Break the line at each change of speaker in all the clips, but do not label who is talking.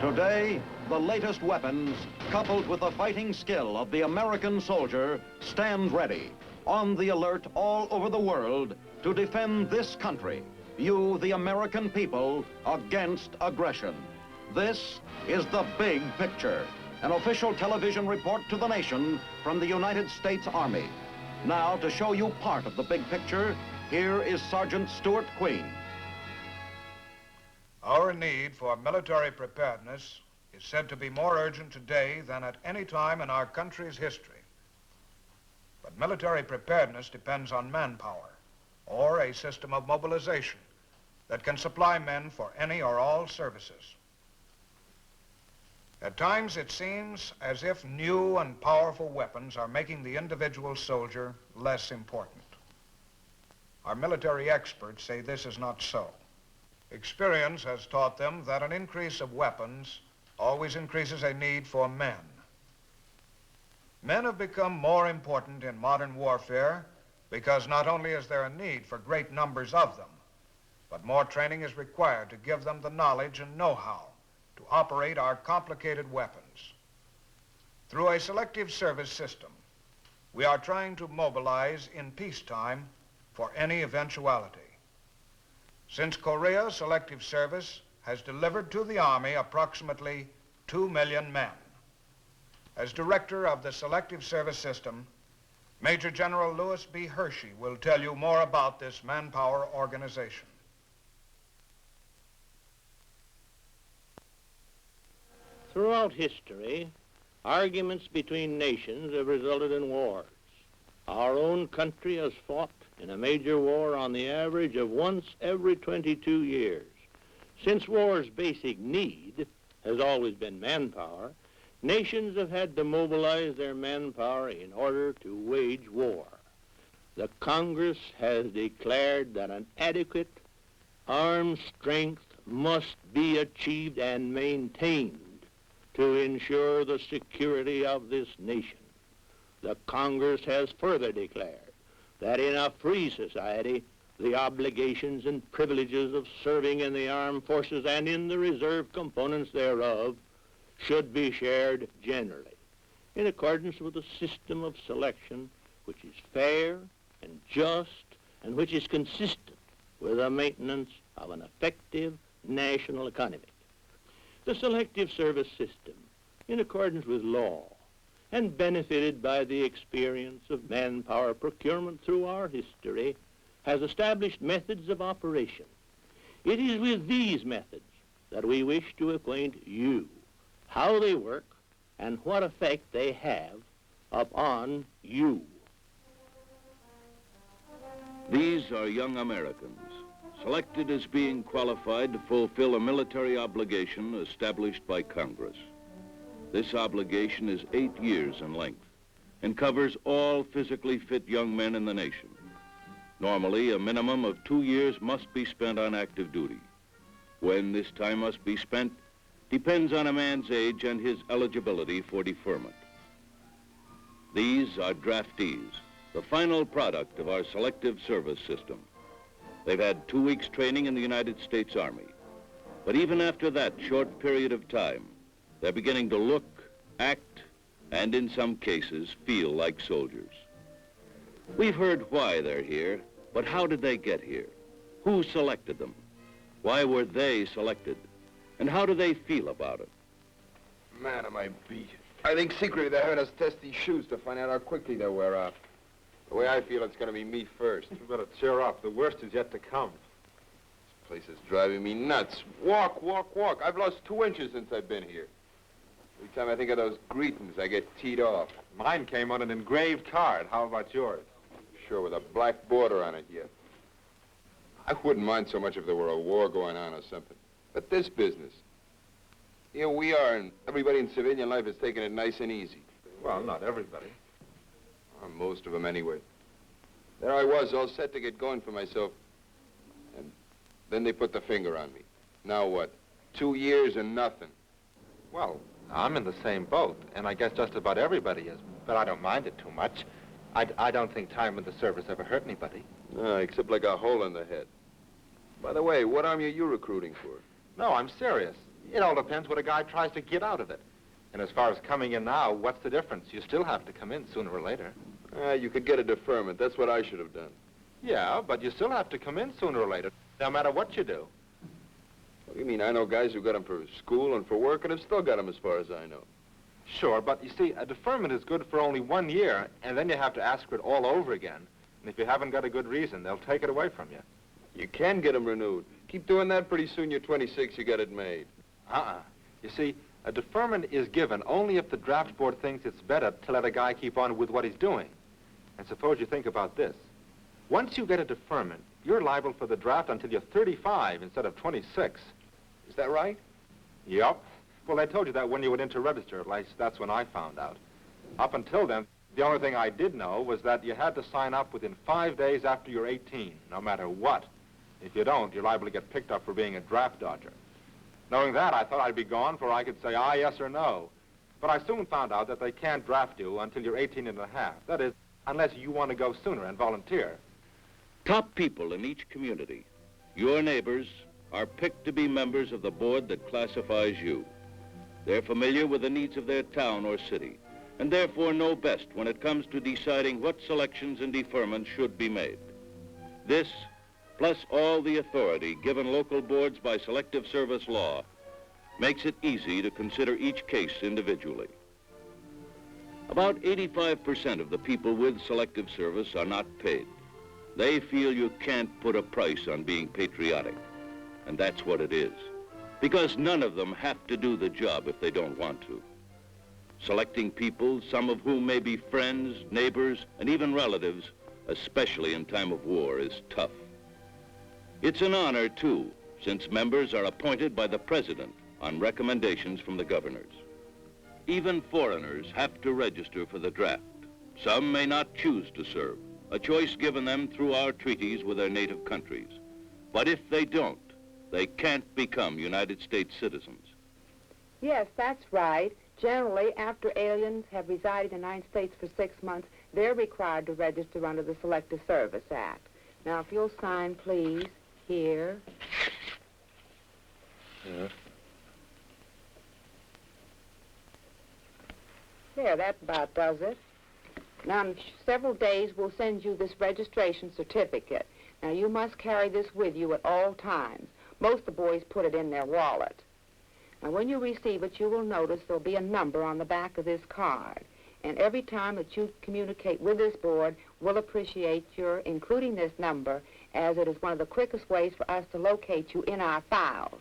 Today, the latest weapons, coupled with the fighting skill of the American soldier, stand ready, on the alert all over the world to defend this country, you, the American people, against aggression. This is The Big Picture, an official television report to the nation from the United States Army. Now, to show you part of the big picture, here is Sergeant Stuart Queen.
Our need for military preparedness is said to be more urgent today than at any time in our country's history. But military preparedness depends on manpower, or a system of mobilization that can supply men for any or all services. At times, it seems as if new and powerful weapons are making the individual soldier less important. Our military experts say this is not so. Experience has taught them that an increase of weapons always increases a need for men. Men have become more important in modern warfare because not only is there a need for great numbers of them, but more training is required to give them the knowledge and know-how to operate our complicated weapons. Through a selective service system, we are trying to mobilize in peacetime for any eventuality. Since Korea, Selective Service has delivered to the Army approximately 2 million men. As director of the Selective Service System, Major General Louis B. Hershey will tell you more about this manpower organization.
Throughout history, arguments between nations have resulted in wars. Our own country has fought in a major war on the average of once every 22 years. Since war's basic need has always been manpower, nations have had to mobilize their manpower in order to wage war. The Congress has declared that an adequate armed strength must be achieved and maintained to ensure the security of this nation. The Congress has further declared that in a free society, the obligations and privileges of serving in the armed forces and in the reserve components thereof should be shared generally, in accordance with a system of selection which is fair and just and which is consistent with the maintenance of an effective national economy. The Selective Service System, in accordance with law, and benefited by the experience of manpower procurement through our history, has established methods of operation. It is with these methods that we wish to acquaint you how they work and what effect they have upon you.
These are young Americans, selected as being qualified to fulfill a military obligation established by Congress. This obligation is 8 years in length and covers all physically fit young men in the nation. Normally, a minimum of 2 years must be spent on active duty. When this time must be spent depends on a man's age and his eligibility for deferment. These are draftees, the final product of our selective service system. They've had 2 weeks training in the United States Army. But even after that short period of time, they're beginning to look, act, and in some cases, feel like soldiers. We've heard why they're here, but how did they get here? Who selected them? Why were they selected? And how do they feel about it?
Man, am I beat. I think secretly they're having us test these shoes to find out how quickly they'll wear out. The way I feel, it's going to be me first.
You better cheer up. The worst is yet to come.
This place is driving me nuts. Walk, walk, walk. I've lost 2 inches since I've been here. Every time I think of those greetings, I get teed off.
Mine came on an engraved card. How about yours?
Sure, with a black border on it yet. I wouldn't mind so much if there were a war going on or something. But this business, here we are, and everybody in civilian life is taking it nice and easy.
Well, not everybody.
Or most of them, anyway. There I was, all set to get going for myself. And then they put the finger on me. Now what? 2 years and nothing.
Well, I'm in the same boat, and I guess just about everybody is. But I don't mind it too much. I don't think time in the service ever hurt anybody.
No, except like a hole in the head. By the way, what army are you recruiting for?
No, I'm serious. It all depends what a guy tries to get out of it. And as far as coming in now, what's the difference? You still have to come in sooner or later.
You could get a deferment. That's what I should have done.
Yeah, but you still have to come in sooner or later, no matter what you do.
What do you mean? I know guys who got them for school and for work and have still got them as far as I know.
Sure, but you see, a deferment is good for only 1 year, and then you have to ask for it all over again. And if you haven't got a good reason, they'll take it away from you.
You can get them renewed. Keep doing that, pretty soon you're 26, you got it made.
You see, a deferment is given only if the draft board thinks it's better to let a guy keep on with what he's doing. And suppose you think about this. Once you get a deferment, you're liable for the draft until you're 35 instead of 26.
Is that right?
Yep. Well, they told you that when you went in to register. At least that's when I found out. Up until then, the only thing I did know was that you had to sign up within 5 days after you're 18, no matter what. If you don't, you're liable to get picked up for being a draft dodger. Knowing that, I thought I'd be gone before I could say aye, yes, or no. But I soon found out that they can't draft you until you're 18 and a half. That is, unless you want to go sooner and volunteer.
Top people in each community, your neighbors, are picked to be members of the board that classifies you. They're familiar with the needs of their town or city, and therefore know best when it comes to deciding what selections and deferments should be made. This, plus all the authority given local boards by Selective Service law, makes it easy to consider each case individually. About 85% of the people with Selective Service are not paid. They feel you can't put a price on being patriotic, and that's what it is, because none of them have to do the job if they don't want to. Selecting people, some of whom may be friends, neighbors, and even relatives, especially in time of war, is tough. It's an honor, too, since members are appointed by the president on recommendations from the governors. Even foreigners have to register for the draft. Some may not choose to serve, a choice given them through our treaties with their native countries. But if they don't, they can't become United States citizens.
Yes, that's right. Generally, after aliens have resided in the United States for 6 months, they're required to register under the Selective Service Act. Now, if you'll sign, please, here.
Yes.
There, that about does it. Now, in several days, we'll send you this registration certificate. Now, you must carry this with you at all times. Most of the boys put it in their wallet. Now, when you receive it, you will notice there'll be a number on the back of this card. And every time that you communicate with this board, we'll appreciate your including this number, as it is one of the quickest ways for us to locate you in our files.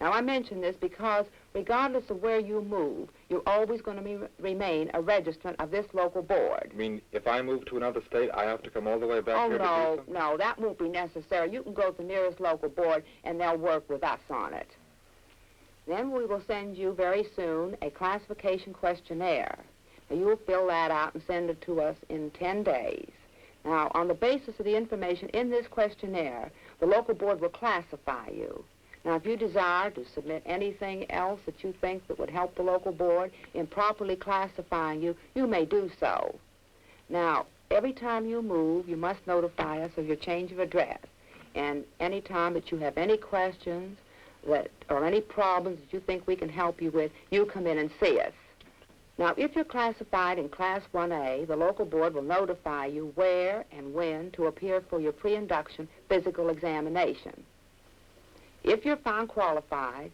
Now, I mention this because regardless of where you move, you're always going to remain a registrant of this local board.
You mean if I move to another state, I have to come all the way back here to do something?
No, that won't be necessary. You can go to the nearest local board, and they'll work with us on it. Then we will send you very soon a classification questionnaire. Now, you will fill that out and send it to us in 10 days. Now, on the basis of the information in this questionnaire, the local board will classify you. Now, if you desire to submit anything else that you think that would help the local board in properly classifying you, you may do so. Now, every time you move, you must notify us of your change of address. And any time that you have any questions or any problems that you think we can help you with, you come in and see us. Now, if you're classified in Class 1A, the local board will notify you where and when to appear for your pre-induction physical examination. If you're found qualified,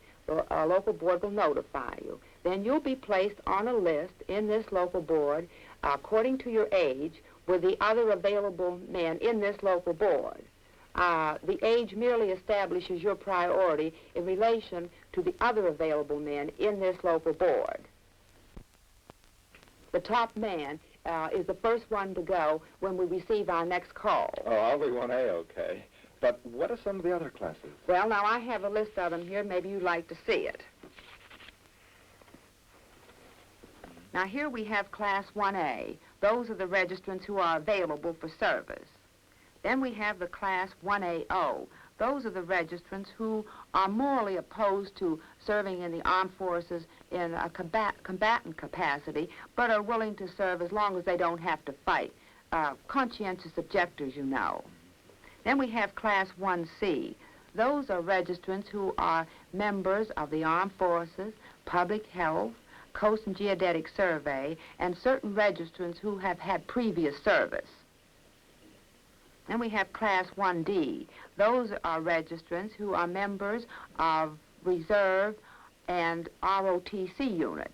our local board will notify you. Then you'll be placed on a list in this local board according to your age with the other available men in this local board. The age merely establishes your priority in relation to the other available men in this local board. The top man is the first one to go when we receive our next call.
Oh, I'll be 1A, okay. But what are some of the other classes?
Well, now, I have a list of them here. Maybe you'd like to see it. Now, here we have Class 1A. Those are the registrants who are available for service. Then we have the Class 1AO. Those are the registrants who are morally opposed to serving in the armed forces in a combatant capacity, but are willing to serve as long as they don't have to fight. Conscientious objectors, you know. Then we have Class 1C. Those are registrants who are members of the Armed Forces, Public Health, Coast and Geodetic Survey, and certain registrants who have had previous service. Then we have Class 1D. Those are registrants who are members of Reserve and ROTC units.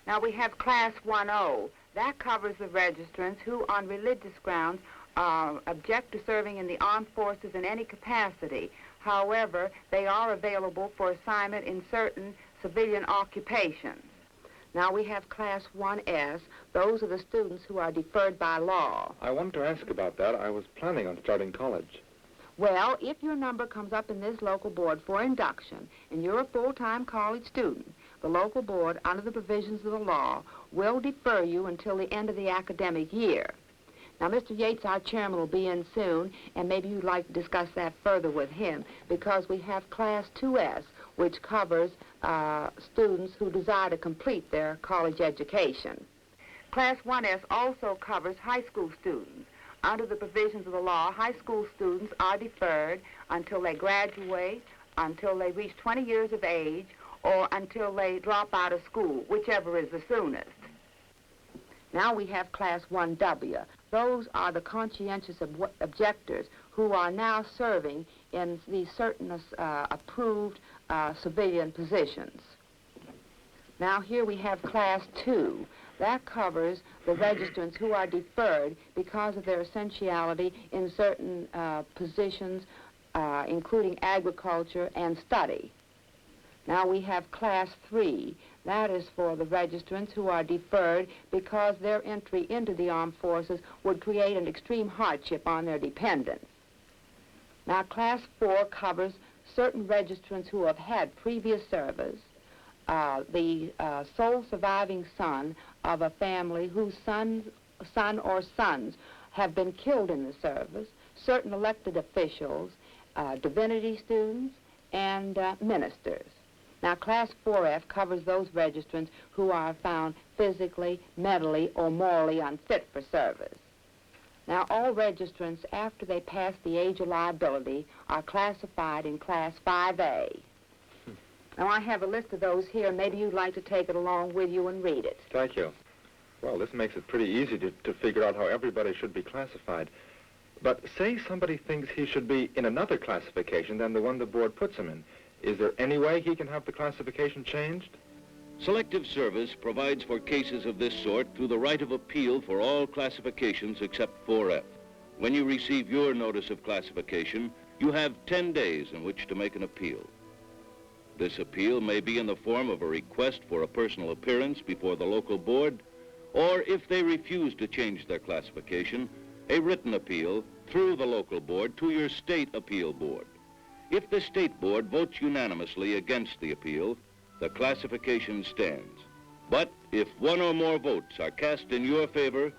Now we have Class 1O. That covers the registrants who, on religious grounds, object to serving in the armed forces in any capacity. However, they are available for assignment in certain civilian occupations. Now we have Class 1S. Those are the students who are deferred by law.
I wanted to ask about that. I was planning on starting college.
Well, if your number comes up in this local board for induction and you're a full-time college student, the local board, under the provisions of the law, will defer you until the end of the academic year. Now, Mr. Yates, our chairman, will be in soon, and maybe you'd like to discuss that further with him, because we have Class 2S, which covers students who desire to complete their college education. Class 1S also covers high school students. Under the provisions of the law, high school students are deferred until they graduate, until they reach 20 years of age, or until they drop out of school, whichever is the soonest. Now we have Class 1W. Those are the conscientious objectors who are now serving in these certain approved civilian positions. Now here we have Class 2. That covers the registrants who are deferred because of their essentiality in certain positions, including agriculture and study. Now we have Class 3. That is for the registrants who are deferred because their entry into the armed forces would create an extreme hardship on their dependents. Now Class 4 covers certain registrants who have had previous service, the sole surviving son of a family whose son or sons have been killed in the service, certain elected officials, divinity students, and ministers. Now, Class 4F covers those registrants who are found physically, mentally, or morally unfit for service. Now, all registrants, after they pass the age of liability, are classified in Class 5A. Now, I have a list of those here. Maybe you'd like to take it along with you and read it.
Thank you. Well, this makes it pretty easy to figure out how everybody should be classified. But say somebody thinks he should be in another classification than the one the board puts him in. Is there any way he can have the classification changed?
Selective Service provides for cases of this sort through the right of appeal for all classifications except 4F. When you receive your notice of classification, you have 10 days in which to make an appeal. This appeal may be in the form of a request for a personal appearance before the local board, or if they refuse to change their classification, a written appeal through the local board to your state appeal board. If the state board votes unanimously against the appeal, the classification stands. But if one or more votes are cast in your favor,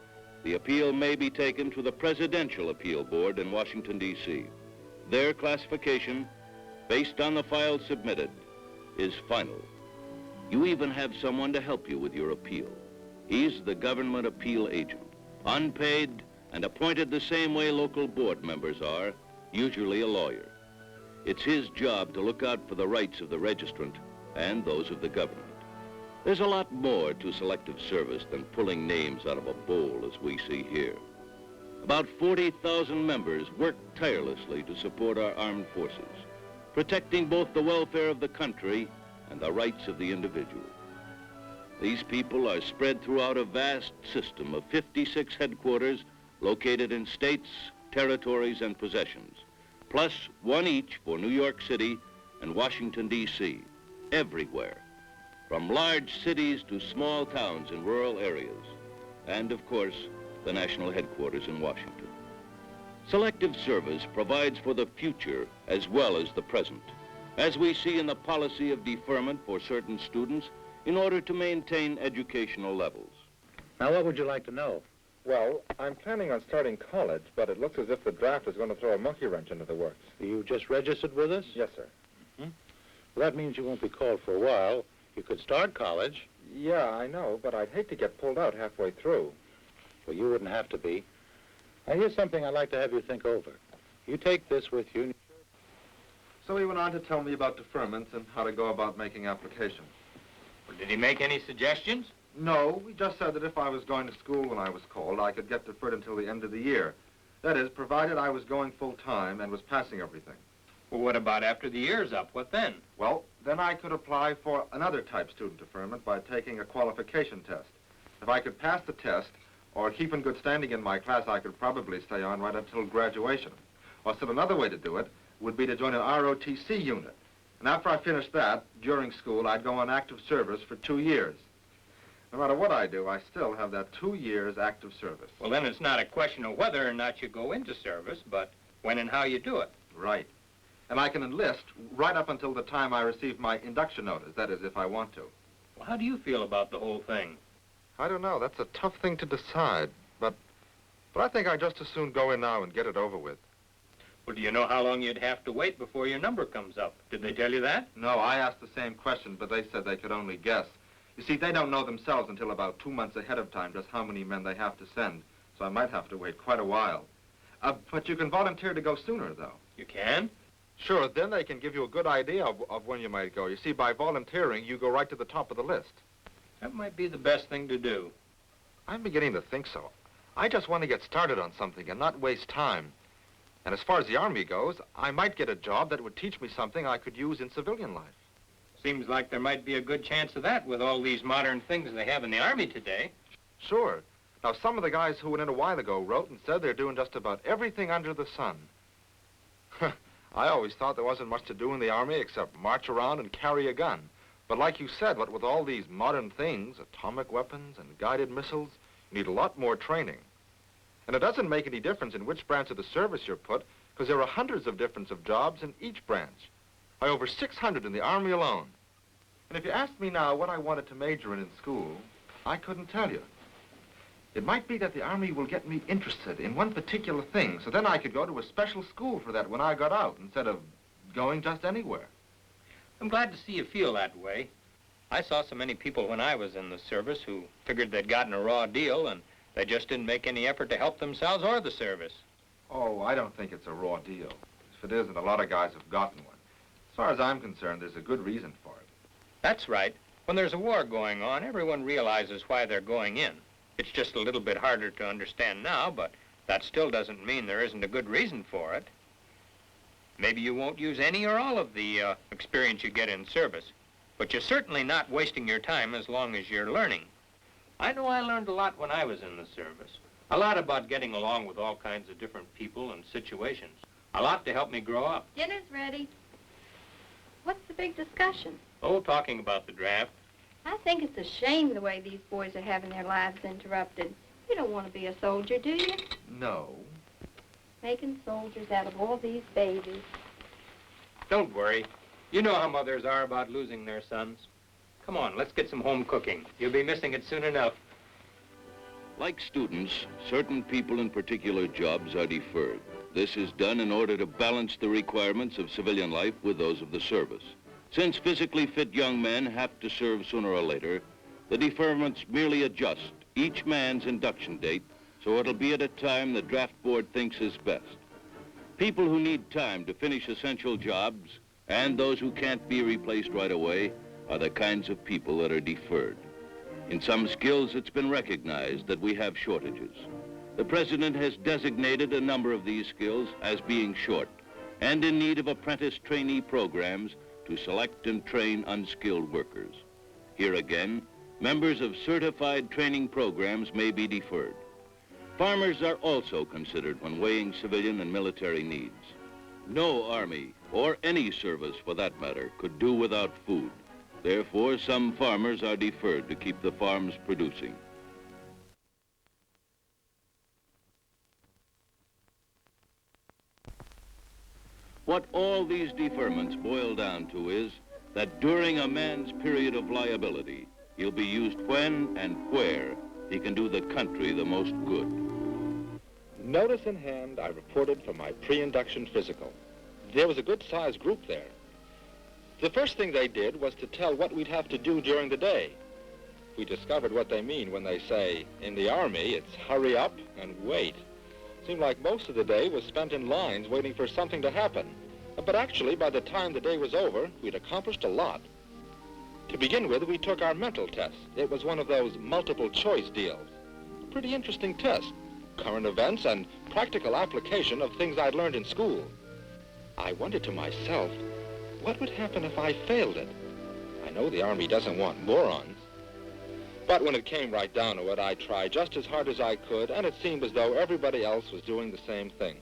the appeal may be taken to the Presidential Appeal Board in Washington, D.C. Their classification, based on the file submitted, is final. You even have someone to help you with your appeal. He's the government appeal agent, unpaid and appointed the same way local board members are, usually a lawyer. It's his job to look out for the rights of the registrant and those of the government. There's a lot more to selective service than pulling names out of a bowl as we see here. About 40,000 members work tirelessly to support our armed forces, protecting both the welfare of the country and the rights of the individual. These people are spread throughout a vast system of 56 headquarters located in states, territories, and possessions, plus one each for New York City and Washington, D.C., everywhere, from large cities to small towns in rural areas, and, of course, the national headquarters in Washington. Selective Service provides for the future as well as the present, as we see in the policy of deferment for certain students in order to maintain educational levels.
Now, what would you like to know?
Well, I'm planning on starting college, but it looks as if the draft is going to throw a monkey wrench into the works.
You just registered with us?
Yes, sir.
Well, that means you won't be called for a while. You could start college.
Yeah, I know, but I'd hate to get pulled out halfway through.
Well, you wouldn't have to be. Now, here's something I'd like to have you think over. You take this with you.
So he went on to tell me about deferments and how to go about making application.
Well, did he make any suggestions?
No, he just said that if I was going to school when I was called, I could get deferred until the end of the year. That is, provided I was going full-time and was passing everything.
Well, what about after the year's up? What then?
Well, then I could apply for another type student deferment by taking a qualification test. If I could pass the test or keep in good standing in my class, I could probably stay on right until graduation. Or still another way to do it would be to join an ROTC unit. And after I finished that, during school, I'd go on active service for 2 years. No matter what I do, I still have that 2 years active service.
Well, then it's not a question of whether or not you go into service, but when and how you do it.
Right. And I can enlist right up until the time I receive my induction notice, that is, if I want to.
Well, how do you feel about the whole thing?
I don't know. That's a tough thing to decide. But I think I'd just as soon go in now and get it over with.
Well, do you know how long you'd have to wait before your number comes up? Did they tell you that?
No, I asked the same question, but they said they could only guess. You see, they don't know themselves until about 2 months ahead of time just how many men they have to send. So I might have to wait quite a while. But you can volunteer to go sooner, though.
You can?
Sure, then they can give you a good idea of when you might go. You see, by volunteering, you go right to the top of the list.
That might be the best thing to do.
I'm beginning to think so. I just want to get started on something and not waste time. And as far as the Army goes, I might get a job that would teach me something I could use in civilian life.
Seems like there might be a good chance of that with all these modern things they have in the Army today.
Sure. Now, some of the guys who went in a while ago wrote and said they're doing just about everything under the sun. I always thought there wasn't much to do in the Army except march around and carry a gun. But like you said, what with all these modern things, atomic weapons and guided missiles, you need a lot more training. And it doesn't make any difference in which branch of the service you're put, because there are hundreds of difference of jobs in each branch. By over 600 in the Army alone. And if you asked me now what I wanted to major in school, I couldn't tell you. It might be that the Army will get me interested in one particular thing, so then I could go to a special school for that when I got out, instead of going just anywhere.
I'm glad to see you feel that way. I saw so many people when I was in the service who figured they'd gotten a raw deal and they just didn't make any effort to help themselves or the service.
Oh, I don't think it's a raw deal. If it isn't, a lot of guys have gotten one. As far as I'm concerned, there's a good reason for it.
That's right. When there's a war going on, everyone realizes why they're going in. It's just a little bit harder to understand now, but that still doesn't mean there isn't a good reason for it. Maybe you won't use any or all of the experience you get in service, but you're certainly not wasting your time as long as you're learning. I know I learned a lot when I was in the service. A lot about getting along with all kinds of different people and situations. A lot to help me grow up.
Dinner's ready. What's the big discussion?
Oh, talking about the draft.
I think it's a shame the way these boys are having their lives interrupted. You don't want to be a soldier, do you?
No.
Making soldiers out of all these babies.
Don't worry. You know how mothers are about losing their sons. Come on, let's get some home cooking. You'll be missing it soon enough.
Like students, certain people in particular jobs are deferred. This is done in order to balance the requirements of civilian life with those of the service. Since physically fit young men have to serve sooner or later, the deferments merely adjust each man's induction date so it'll be at a time the draft board thinks is best. People who need time to finish essential jobs and those who can't be replaced right away are the kinds of people that are deferred. In some skills, it's been recognized that we have shortages. The President has designated a number of these skills as being short and in need of apprentice trainee programs to select and train unskilled workers. Here again, members of certified training programs may be deferred. Farmers are also considered when weighing civilian and military needs. No Army, or any service for that matter, could do without food. Therefore, some farmers are deferred to keep the farms producing. What all these deferments boil down to is that during a man's period of liability, he'll be used when and where he can do the country the most good.
Notice in hand, I reported for my pre-induction physical. There was a good-sized group there. The first thing they did was to tell what we'd have to do during the day. We discovered what they mean when they say, in the Army, it's hurry up and wait. Seemed like most of the day was spent in lines waiting for something to happen. But actually, by the time the day was over, we'd accomplished a lot. To begin with, we took our mental test. It was one of those multiple choice deals. A pretty interesting test. Current events and practical application of things I'd learned in school. I wondered to myself, what would happen if I failed it? I know the Army doesn't want morons. But when it came right down to it, I tried just as hard as I could, and it seemed as though everybody else was doing the same thing.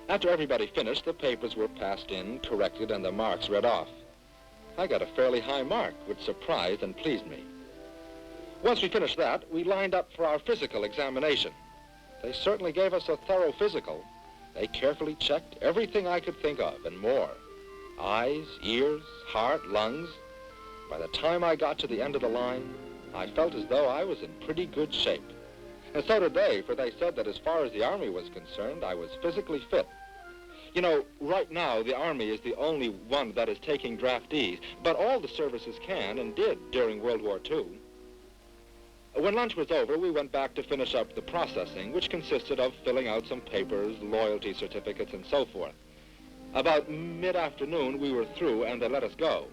After everybody finished, the papers were passed in, corrected, and the marks read off. I got a fairly high mark, which surprised and pleased me. Once we finished that, we lined up for our physical examination. They certainly gave us a thorough physical. They carefully checked everything I could think of and more. Eyes, ears, heart, lungs. By the time I got to the end of the line, I felt as though I was in pretty good shape. And so did they, for they said that as far as the Army was concerned, I was physically fit. You know, right now, the Army is the only one that is taking draftees, but all the services can and did during World War II. When lunch was over, we went back to finish up the processing, which consisted of filling out some papers, loyalty certificates, and so forth. About mid-afternoon, we were through, and they let us go.